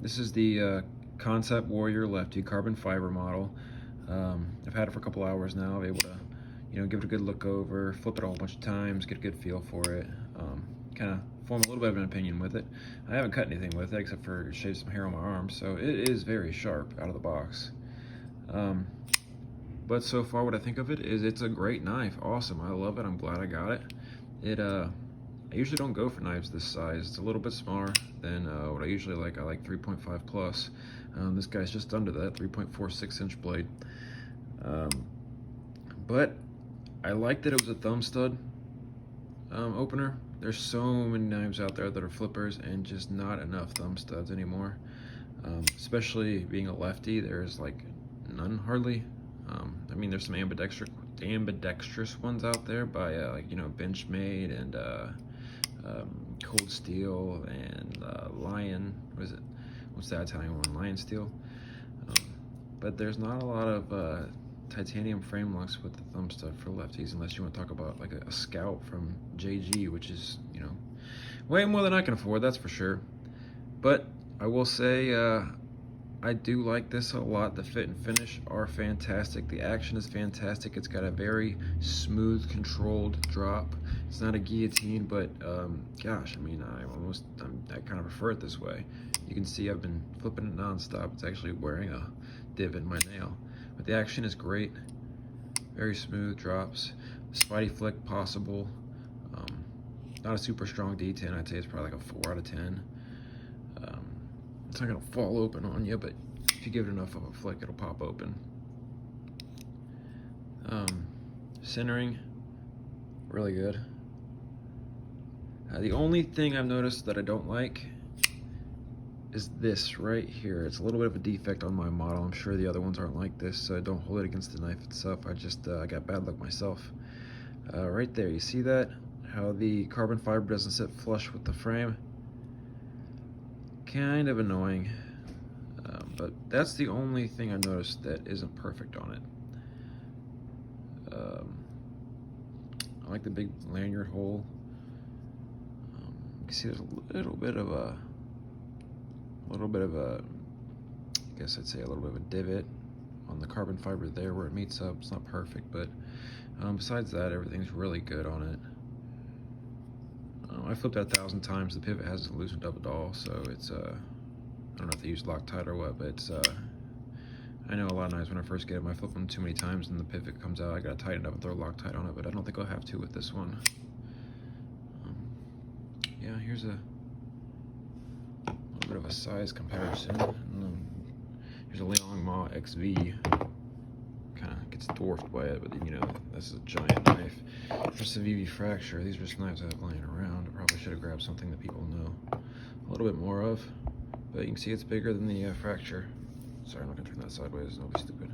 This is the Kansept Warrior Lefty carbon fiber model. I've had it for a couple hours now. I'm able to, give it a good look over, flip it a whole bunch of times, get a good feel for it, kind of form a little bit of an opinion with it. I haven't cut anything with it except for shave some hair on my arm, so it is very sharp out of the box. But so far what I think of it is it's a great knife. Awesome. I love it. I'm glad I got it. I usually don't go for knives this size. It's a little bit smaller than what I usually like. I like 3.5 plus. This guy's just under that, 3.46 inch blade. But I like that it was a thumb stud opener. There's so many knives out there that are flippers and just not enough thumb studs anymore. Especially being a lefty, there's like none hardly. I mean, there's some ambidextrous ones out there by Benchmade and Cold Steel and Lion. What's that Italian one? Lion Steel. But there's not a lot of titanium frame locks with the thumb stud for lefties, unless you want to talk about like a Scout from JG, which is way more than I can afford, that's for sure. But I will say I do like this a lot. The fit and finish are fantastic. The action is fantastic. It's got a very smooth, controlled drop. It's not a guillotine, but gosh, I mean, I kind of prefer it this way. You can see I've been flipping it nonstop. It's actually wearing a divot in my nail. But the action is great. Very smooth drops. Spidey flick possible. Not a super strong D10. I'd say it's probably like a 4 out of 10. It's not gonna fall open on you, but if you give it enough of a flick, it'll pop open. Centering, really good. The only thing I've noticed that I don't like is this right here. It's a little bit of a defect on my model. I'm sure the other ones aren't like this, so don't hold it against the knife itself. I got bad luck myself. Right there, you see that? How the carbon fiber doesn't sit flush with the frame. Kind of annoying, but that's the only thing I noticed that isn't perfect on it. I like the big lanyard hole. You can see there's a little bit of a, I guess I'd say a little bit of a divot on the carbon fiber there where it meets up. It's not perfect, but besides that, everything's really good on it. I flipped it 1,000 times. The pivot hasn't loosened up at all, so it's I don't know if they use Loctite or what, but it's I know a lot of knives when I first get them, I flip them too many times and the pivot comes out. I gotta tighten it up and throw Loctite on it, but I don't think I'll have to with this one. Yeah, here's a little bit of a size comparison. Here's a Liang Ma XV. Kind of gets dwarfed by it, but this is a giant knife. There's the VV Fracture. These are just knives I have laying around. I probably should have grabbed something that people know a little bit more of, but you can see it's bigger than the Fracture. Sorry, I'm not gonna turn that sideways. That'll be stupid.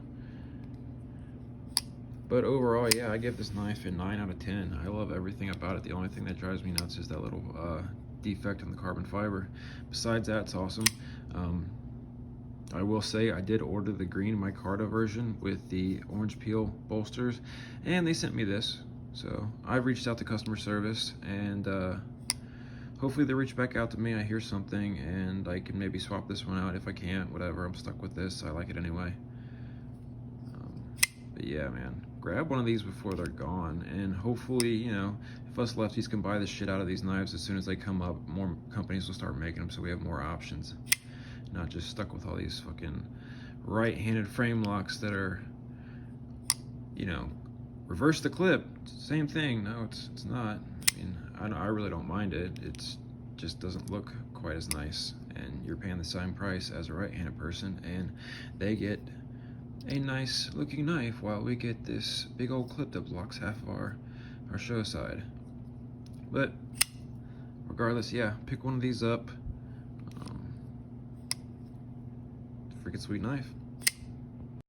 But overall, yeah, I give this knife a 9 out of 10. I love everything about it. The only thing that drives me nuts is that little defect in the carbon fiber. Besides that, it's awesome. I will say I did order the green micarta version with the orange peel bolsters, and they sent me this. So I've reached out to customer service, and hopefully they reach back out to me. I hear something, and I can maybe swap this one out. If I can't, whatever, I'm stuck with this. I like it anyway. But yeah, man, grab one of these before they're gone, and hopefully, if us lefties can buy the shit out of these knives as soon as they come up, more companies will start making them so we have more options. Not just stuck with all these fucking right-handed frame locks that are, reverse the clip. Same thing. No, it's not. I mean, I really don't mind it. It just doesn't look quite as nice. And you're paying the same price as a right-handed person, and they get a nice looking knife while we get this big old clip that blocks half of our show side. But regardless, yeah, pick one of these up. Freaking sweet knife.